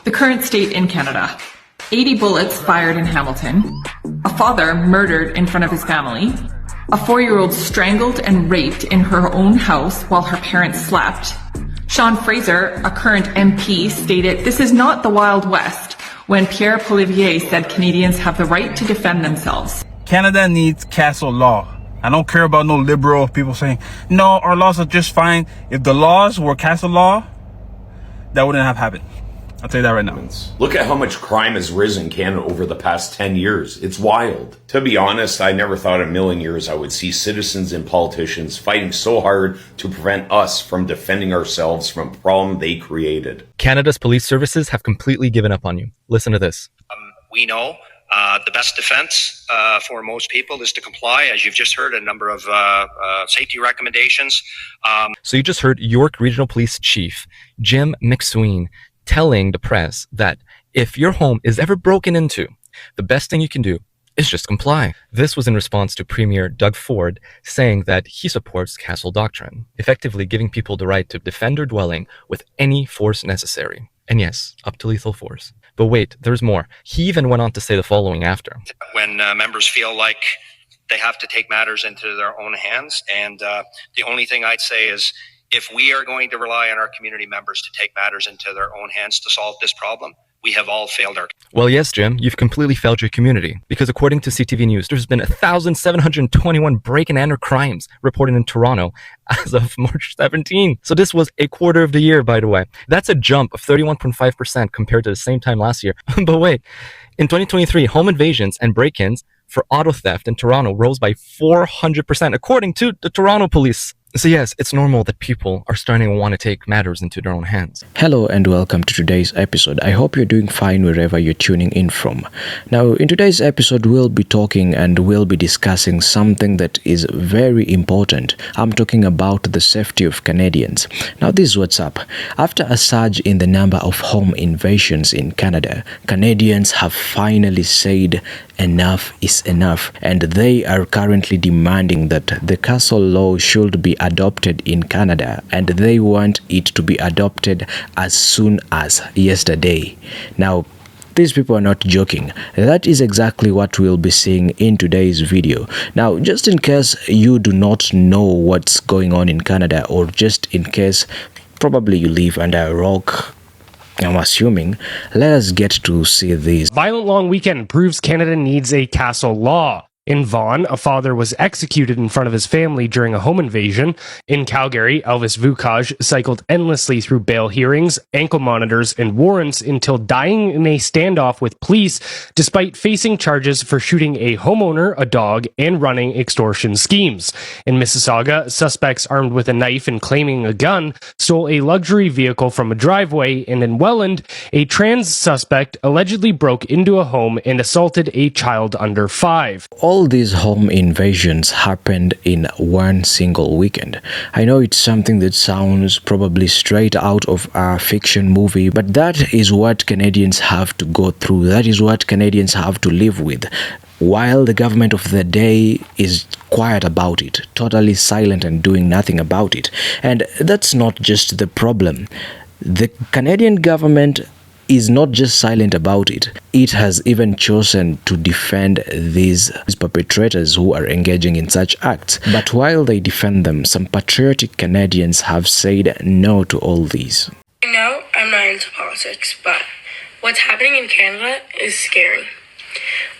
The current state in Canada. 80 bullets fired in Hamilton. A father murdered in front of his family. A 4-year-old strangled and raped in her own house while her parents slept. Sean Fraser, a current MP, stated, "This is not the Wild West," when Pierre Poilievre said Canadians have the right to defend themselves. Canada needs castle law. I don't care about no liberal people saying, no, our laws are just fine. If the laws were castle law, that wouldn't have happened. I'll tell you that right now. Look at how much crime has risen in Canada over the past 10 years. It's wild. To be honest, I never thought in a million years I would see citizens and politicians fighting so hard to prevent us from defending ourselves from a problem they created. Canada's police services have completely given up on you. Listen to this. We know the best defense for most people is to comply, as you've just heard, a number of safety recommendations. So you just heard York Regional Police Chief Jim McSween telling the press that if your home is ever broken into, the best thing you can do is just comply. This was in response to Premier Doug Ford saying that he supports castle doctrine, effectively giving people the right to defend their dwelling with any force necessary. And yes, up to lethal force. But wait, there's more. He even went on to say the following after. When members feel like they have to take matters into their own hands, and the only thing I'd say is, if we are going to rely on our community members to take matters into their own hands to solve this problem, we have all failed our... Well, yes, Jim, you've completely failed your community. Because according to CTV News, there's been 1,721 break and enter crimes reported in Toronto as of March 17. So this was a quarter of the year, by the way. That's a jump of 31.5% compared to the same time last year. But wait, in 2023, home invasions and break-ins for auto theft in Toronto rose by 400%, according to the Toronto Police. So yes, it's normal that people are starting to want to take matters into their own hands. Hello and welcome to today's episode. I hope you're doing fine wherever you're tuning in from. Now, in today's episode, we'll be talking and we'll be discussing something that is very important. I'm talking about the safety of Canadians. Now, this is what's up. After a surge in the number of home invasions in Canada, Canadians have finally said enough is enough, and they are currently demanding that the castle law should be adopted in Canada, and they want it to be adopted as soon as yesterday. Now, these people are not joking. That is exactly what we'll be seeing in today's video. Now, just in case you do not know what's going on in Canada, or just in case probably you live under a rock, I'm assuming, let us get to see this. Violent long weekend proves Canada needs a castle law. In Vaughan, a father was executed in front of his family during a home invasion. In Calgary, Elvis Vukaj cycled endlessly through bail hearings, ankle monitors, and warrants until dying in a standoff with police, despite facing charges for shooting a homeowner, a dog, and running extortion schemes. In Mississauga, suspects armed with a knife and claiming a gun stole a luxury vehicle from a driveway, and in Welland, a trans suspect allegedly broke into a home and assaulted a child under 5. All these home invasions happened in one single weekend. I know it's something that sounds probably straight out of a fiction movie, but that is what Canadians have to go through. That is what Canadians have to live with. While the government of the day is quiet about it, totally silent and doing nothing about it. And that's not just the problem. The Canadian government is not just silent about it. It has even chosen to defend these perpetrators who are engaging in such acts. But while they defend them, some patriotic Canadians have said no to all these. I know I'm not into politics, but what's happening in Canada is scary.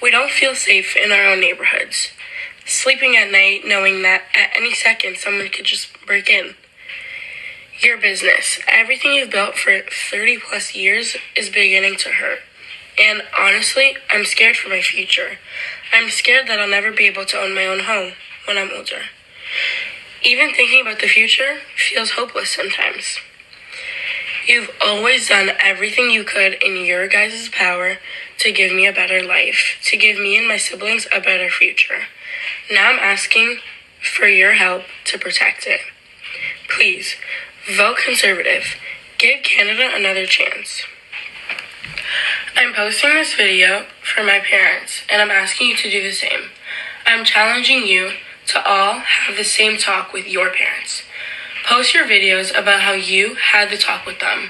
We don't feel safe in our own neighborhoods. Sleeping at night knowing that at any second someone could just break in. Your business, everything you've built for 30 plus years is beginning to hurt. And honestly, I'm scared for my future. I'm scared that I'll never be able to own my own home when I'm older. Even thinking about the future feels hopeless sometimes. You've always done everything you could in your guys' power to give me a better life, to give me and my siblings a better future. Now I'm asking for your help to protect it. Please, vote Conservative. Give Canada another chance. I'm posting this video for my parents, and I'm asking you to do the same. I'm challenging you to all have the same talk with your parents. Post your videos about how you had the talk with them.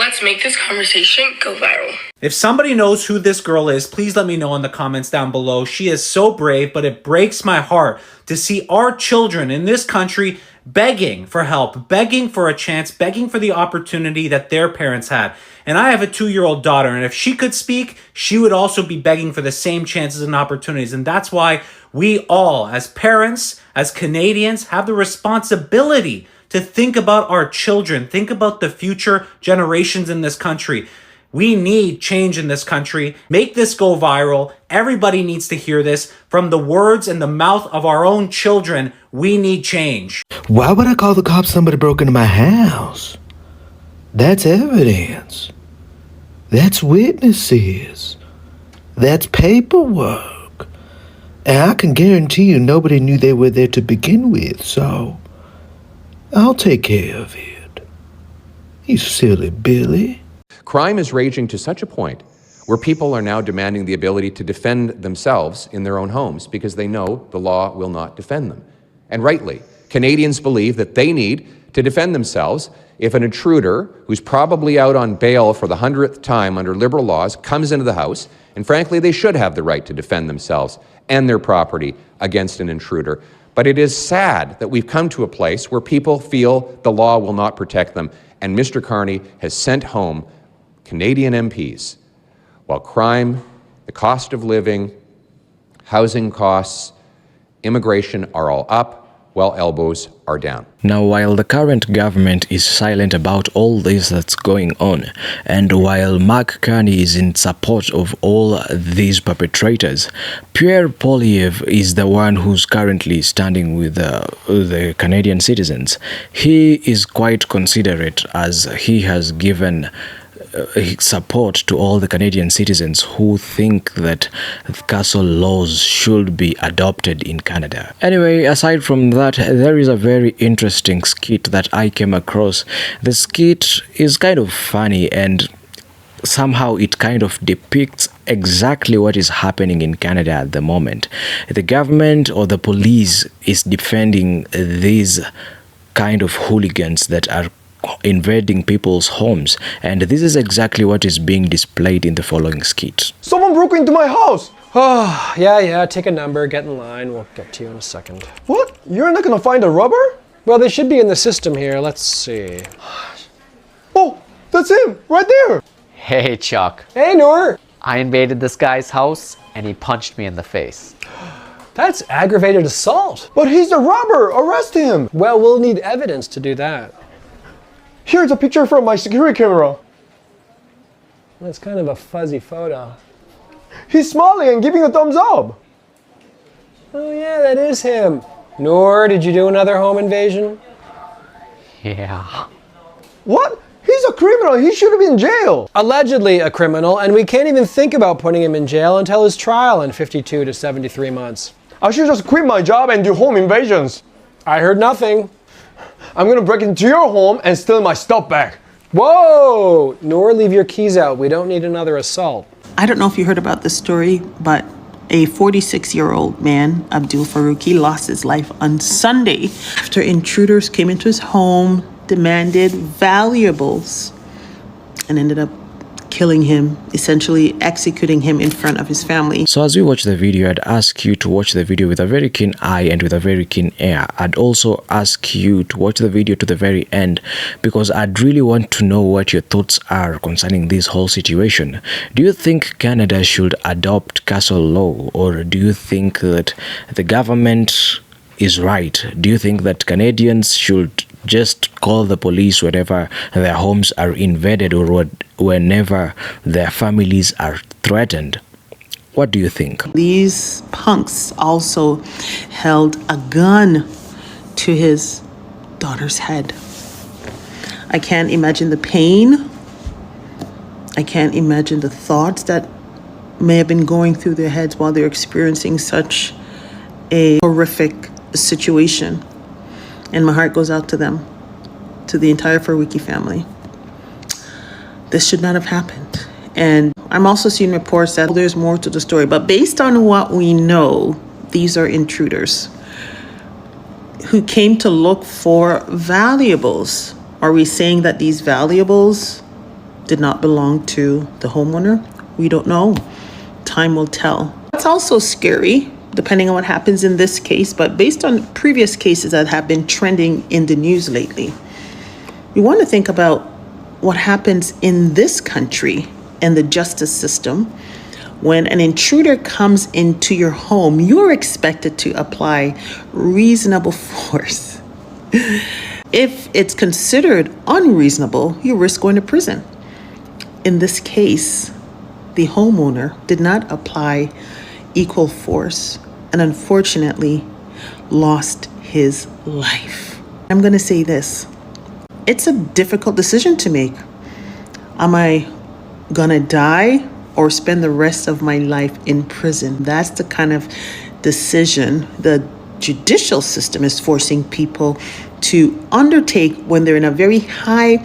Let's make this conversation go viral. If somebody knows who this girl is, please let me know in the comments down below. She is so brave, but it breaks my heart to see our children in this country begging for help, begging for a chance, begging for the opportunity that their parents had. And I have a 2-year-old daughter, and if she could speak, she would also be begging for the same chances and opportunities. And that's why we all, as parents, as Canadians, have the responsibility to think about our children, think about the future generations in this country. We need change in this country. Make this go viral. Everybody needs to hear this. From the words and the mouth of our own children, we need change. Why would I call the cops? Somebody broke into my house? That's evidence. That's witnesses. That's paperwork. And I can guarantee you nobody knew they were there to begin with, so I'll take care of it. You silly Billy. Crime is raging to such a point where people are now demanding the ability to defend themselves in their own homes because they know the law will not defend them. And rightly, Canadians believe that they need to defend themselves if an intruder who's probably out on bail for the 100th time under Liberal laws comes into the house, and frankly, they should have the right to defend themselves and their property against an intruder. But it is sad that we've come to a place where people feel the law will not protect them, and Mr. Carney has sent home Canadian MPs, while crime, the cost of living, housing costs, immigration are all up, while elbows are down. Now, while the current government is silent about all this that's going on, and while Mark Carney is in support of all these perpetrators, Pierre Poilievre is the one who's currently standing with the Canadian citizens. He is quite considerate, as he has given support to all the Canadian citizens who think that castle laws should be adopted in Canada. Anyway, aside from that, there is a very interesting skit that I came across. The skit is kind of funny, and somehow it kind of depicts exactly what is happening in Canada at the moment. The government or the police is defending these kind of hooligans that are invading people's homes, and this is exactly what is being displayed in the following skit. Someone broke into my house! Oh, yeah, take a number, get in line, we'll get to you in a second. What? You're not gonna find a rubber? Well, they should be in the system here, let's see. Oh, that's him, right there! Hey, Chuck. Hey, Noor! I invaded this guy's house, and he punched me in the face. That's aggravated assault. But he's the robber! Arrest him! Well, we'll need evidence to do that. Here's a picture from my security camera. That's kind of a fuzzy photo. He's smiling and giving a thumbs up. Oh yeah, that is him. Noor, did you do another home invasion? Yeah. What? He's a criminal. He should have been in jail. Allegedly a criminal, and we can't even think about putting him in jail until his trial in 52 to 73 months. I should just quit my job and do home invasions. I heard nothing. I'm gonna break into your home and steal my stuff back. Whoa! Noor, leave your keys out. We don't need another assault. I don't know if you heard about this story, but a 46-year-old man, Abdul Faruqi, lost his life on Sunday after intruders came into his home, demanded valuables, and ended up killing him, essentially executing him in front of his family. So as we watch the video, I'd ask you to watch the video with a very keen eye and with a very keen ear. I'd also ask you to watch the video to the very end, because I'd really want to know what your thoughts are concerning this whole situation. Do you think Canada should adopt castle law, or do you think that the government is right? Do you think that Canadians should just call the police whenever their homes are invaded or whenever their families are threatened? What do you think? These punks also held a gun to his daughter's head. I can't imagine the pain. I can't imagine the thoughts that may have been going through their heads while they're experiencing such a horrific situation. And my heart goes out to them, to the entire Faruqi family. This should not have happened. And I'm also seeing reports that there's more to the story. But based on what we know, these are intruders who came to look for valuables. Are we saying that these valuables did not belong to the homeowner? We don't know. Time will tell. It's also scary, depending on what happens in this case, but based on previous cases that have been trending in the news lately, we want to think about what happens in this country and the justice system. When an intruder comes into your home, you're expected to apply reasonable force. If it's considered unreasonable, you risk going to prison. In this case, the homeowner did not apply equal force and unfortunately lost his life. I'm going to say this. It's a difficult decision to make. Am I going to die or spend the rest of my life in prison? That's the kind of decision the judicial system is forcing people to undertake when they're in a very high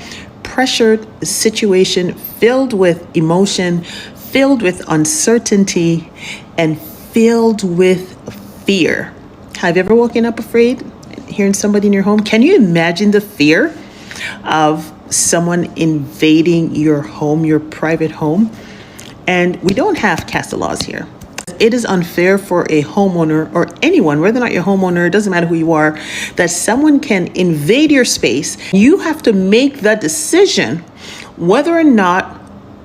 pressured situation filled with emotion, filled with uncertainty, and filled with fear. Have you ever woken up afraid, hearing somebody in your home? Can you imagine the fear of someone invading your home, your private home? And we don't have castle laws here. It is unfair for a homeowner or anyone, whether or not you're a homeowner, it doesn't matter who you are, that someone can invade your space. You have to make the decision whether or not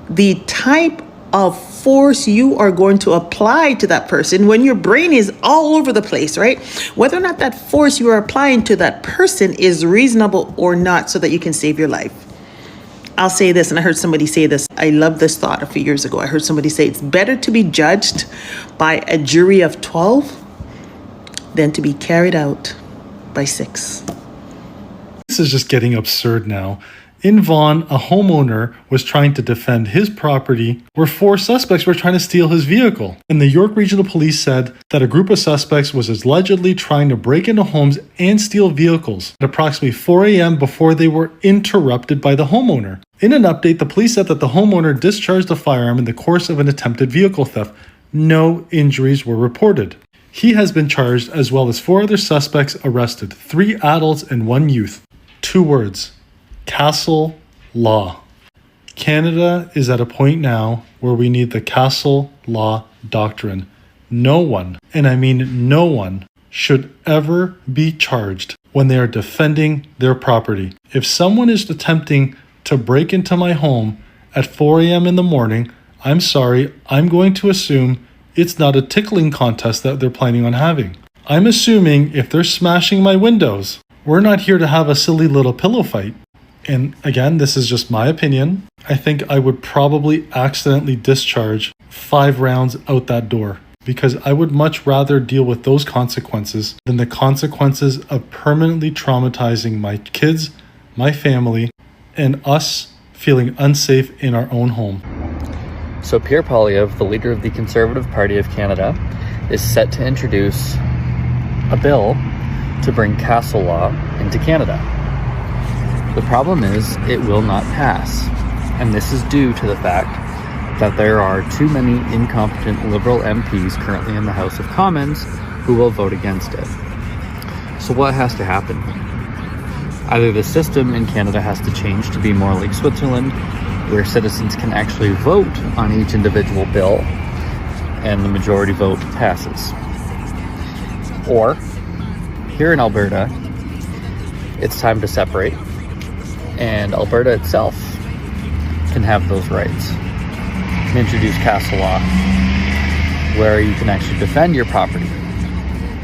the type of force you are going to apply to that person when your brain is all over the place, right? Whether or not that force you are applying to that person is reasonable or not so that you can save your life. I'll say this, and I heard somebody say this. I love this thought a few years ago. I heard somebody say it's better to be judged by a jury of 12 than to be carried out by 6. This is just getting absurd now. In Vaughan, a homeowner was trying to defend his property where 4 suspects were trying to steal his vehicle. And the York Regional Police said that a group of suspects was allegedly trying to break into homes and steal vehicles at approximately 4 a.m. before they were interrupted by the homeowner. In an update, the police said that the homeowner discharged a firearm in the course of an attempted vehicle theft. No injuries were reported. He has been charged, as well as 4 other suspects arrested, 3 adults and 1 youth. 2 words. Castle law. Canada is at a point now where we need the castle law doctrine. No one, and I mean no one, should ever be charged when they are defending their property. If someone is attempting to break into my home at 4 a.m. in the morning, I'm sorry, I'm going to assume it's not a tickling contest that they're planning on having. I'm assuming if they're smashing my windows, we're not here to have a silly little pillow fight. And again, this is just my opinion. I think I would probably accidentally discharge 5 rounds out that door because I would much rather deal with those consequences than the consequences of permanently traumatizing my kids, my family, and us feeling unsafe in our own home. So Pierre Poilievre, the leader of the Conservative Party of Canada, is set to introduce a bill to bring castle law into Canada. The problem is it will not pass, and this is due to the fact that there are too many incompetent Liberal MPs currently in the House of Commons who will vote against it. So what has to happen? Either the system in Canada has to change to be more like Switzerland, where citizens can actually vote on each individual bill and the majority vote passes. Or, here in Alberta, it's time to separate, and Alberta itself can have those rights. And introduce castle law, where you can actually defend your property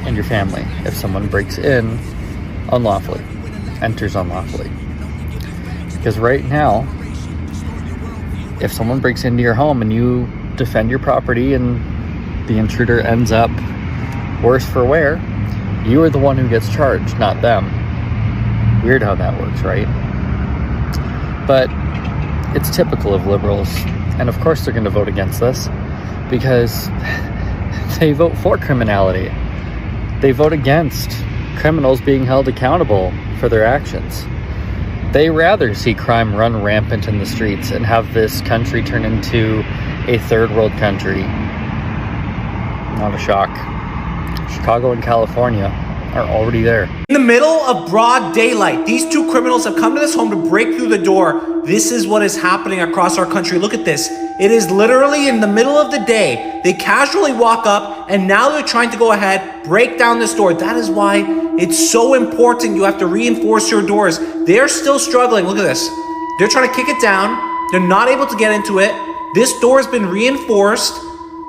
and your family if someone breaks in unlawfully, enters unlawfully. Because right now, if someone breaks into your home and you defend your property and the intruder ends up worse for wear, you are the one who gets charged, not them. Weird how that works, right? But it's typical of Liberals, and of course they're going to vote against this because they vote for criminality. They vote against criminals being held accountable for their actions. They rather see crime run rampant in the streets and have this country turn into a third world country. Not a shock. Chicago and California are already there. In the middle of broad daylight, these two criminals have come to this home to break through the door. This is what is happening across our country. Look at this. It is literally in the middle of the day. They casually walk up and now they're trying to go ahead, break down this door. That is why it's so important. You have to reinforce your doors. They're still struggling. Look at this. They're trying to kick it down. They're not able to get into it. This door has been reinforced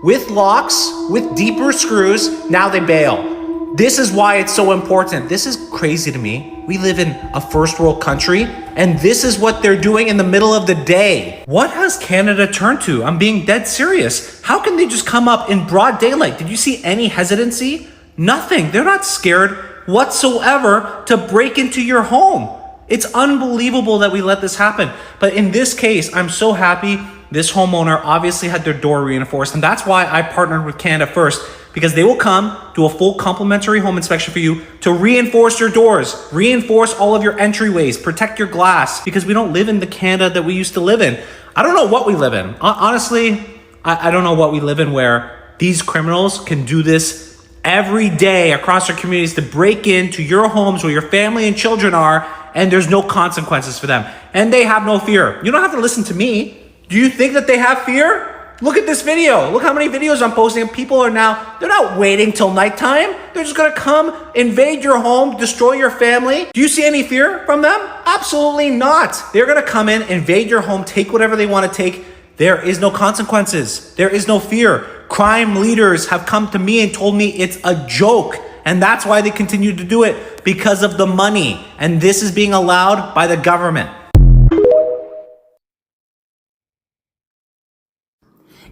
with locks, with deeper screws. Now they bail. This is why it's so important. This is crazy to me. We live in a first world country, and this is what they're doing in the middle of the day. What has Canada turned to? I'm being dead serious. How can they just come up in broad daylight? Did you see any hesitancy? Nothing. They're not scared whatsoever to break into your home. It's unbelievable that we let this happen. But in this case, I'm so happy this homeowner obviously had their door reinforced, and that's why I partnered with Canada First, because they will come do a full complimentary home inspection for you to reinforce your doors, reinforce all of your entryways, protect your glass, because we don't live in the Canada that we used to live in. I don't know what we live in. Honestly, I don't know what we live in where these criminals can do this every day across our communities to break into your homes where your family and children are, and there's no consequences for them. And they have no fear. You don't have to listen to me. Do you think that they have fear? Look at this video. Look how many videos I'm posting. People are now, they're not waiting till nighttime. They're just gonna come, invade your home, destroy your family. Do you see any fear from them? Absolutely not. They're gonna come in, invade your home, take whatever they wanna take. There is no consequences. There is no fear. Crime leaders have come to me and told me it's a joke. And that's why they continue to do it, because of the money. And this is being allowed by the government.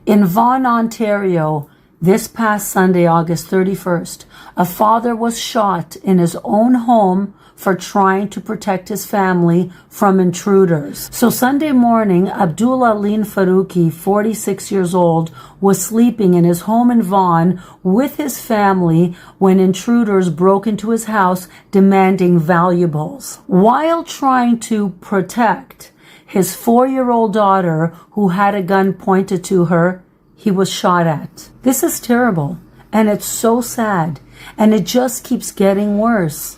In Vaughan, Ontario, this past Sunday, August 31st, a father was shot in his own home for trying to protect his family from intruders. So Sunday morning, Abdullah Aleen Faruqi, 46 years old, was sleeping in his home in Vaughan with his family when intruders broke into his house demanding valuables. While trying to protect his 4-year-old daughter, who had a gun pointed to her, he was shot at. This is terrible, and it's so sad, and it just keeps getting worse.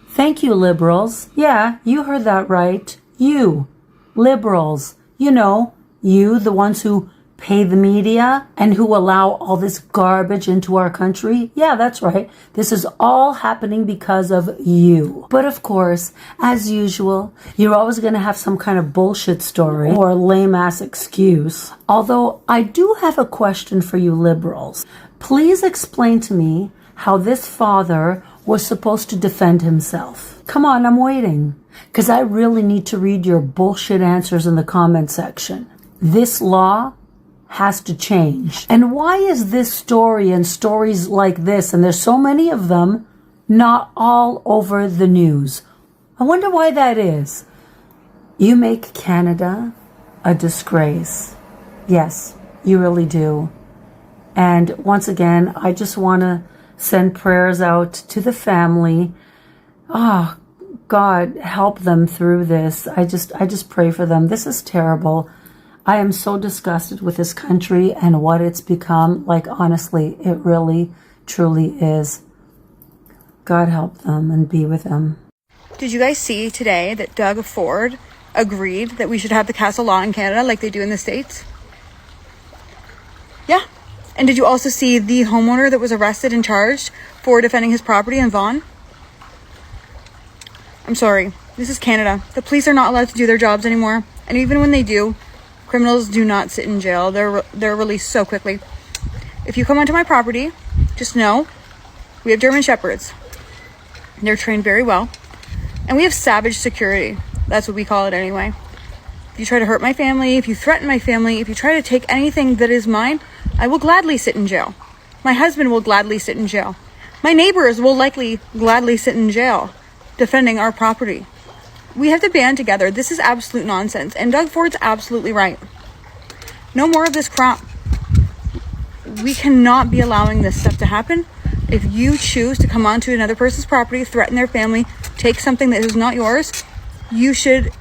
Thank you, liberals. Yeah, you heard that right. You, liberals. You know, you, the ones who pay the media and who allow all this garbage into our country. Yeah, that's right. This is all happening because of you. But of course, as usual, you're always going to have some kind of bullshit story or lame ass excuse. Although I do have a question for you liberals. Please explain to me how this father was supposed to defend himself. Come on, I'm waiting. Because I really need to read your bullshit answers in the comment section. This law has to change. And why is this story and stories like this, and there's so many of them, not all over the news? I wonder why that is. You make Canada a disgrace. Yes, you really do. And once again, I just want to send prayers out to the family. Oh, God, help them through this. I just pray for them. This is terrible. I am so disgusted with this country and what it's become. Like, honestly, it really, truly is. God help them and be with them. Did you guys see today that Doug Ford agreed that we should have the castle law in Canada like they do in the States? Yeah. And did you also see the homeowner that was arrested and charged for defending his property in Vaughan? I'm sorry. This is Canada. The police are not allowed to do their jobs anymore. And even when they do, criminals do not sit in jail. They're released so quickly. If you come onto my property, just know we have German Shepherds. They're trained very well. And we have savage security. That's what we call it anyway. If you try to hurt my family, if you threaten my family, if you try to take anything that is mine, I will gladly sit in jail. My husband will gladly sit in jail. My neighbors will likely gladly sit in jail defending our property. We have to band together. This is absolute nonsense. And Doug Ford's absolutely right. No more of this crap. We cannot be allowing this stuff to happen. If you choose to come onto another person's property, threaten their family, take something that is not yours, you should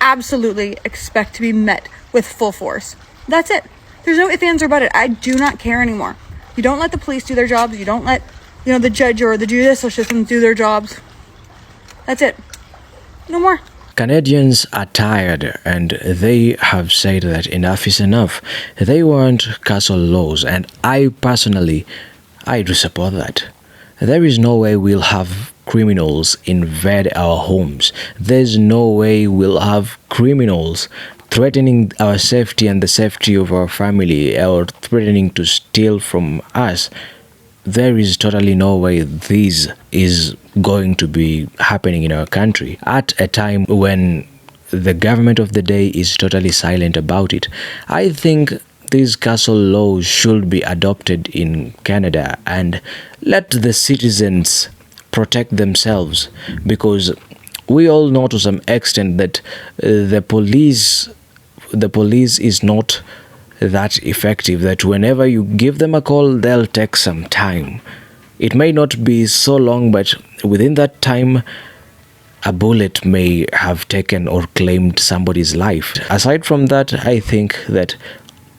absolutely expect to be met with full force. That's it. There's no ifs, ands, or buts. I do not care anymore. You don't let the police do their jobs. You don't let the judge or the judicial system do their jobs. That's it. No more. Canadians are tired and they have said that enough is enough. They want castle laws, and I personally, I do support that. There is no way we'll have criminals invade our homes. There's no way we'll have criminals threatening our safety and the safety of our family, or threatening to steal from us. There is totally no way this is going to be happening in our country at a time when the government of the day is totally silent about it. I think these castle laws should be adopted in Canada, and let the citizens protect themselves, because we all know to some extent that the police is not that effective, that whenever you give them a call, they'll take some time. It may not be so long, but within that time, a bullet may have taken or claimed somebody's life. Aside from that, I think that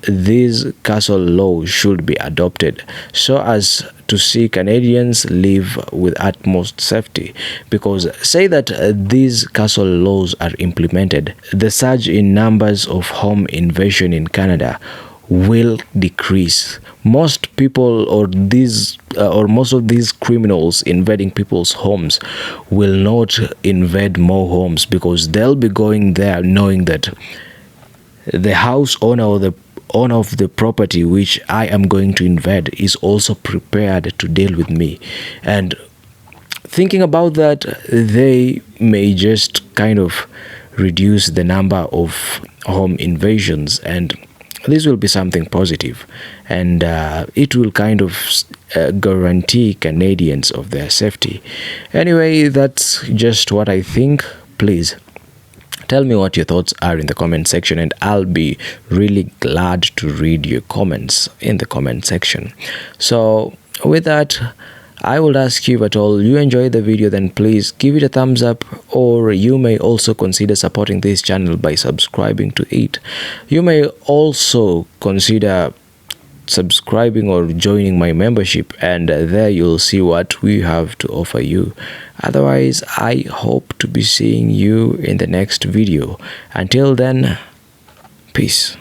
these castle laws should be adopted so as to see Canadians live with utmost safety, because say that these castle laws are implemented, the surge in numbers of home invasion in Canada will decrease. Most people or most of these criminals invading people's homes will not invade more homes, because they'll be going there knowing that the house owner or the owner of the property which I am going to invade is also prepared to deal with me. And thinking about that, they may just kind of reduce the number of home invasions, and this will be something positive, and it will kind of guarantee Canadians of their safety. Anyway, that's just what I think. Please tell me what your thoughts are in the comment section, and I'll be really glad to read your comments in the comment section. So with that, I would ask you, if at all you enjoyed the video, then please give it a thumbs up, or you may also consider supporting this channel by subscribing to it. You may also consider subscribing or joining my membership, and there you'll see what we have to offer you. Otherwise, I hope to be seeing you in the next video. Until then, peace.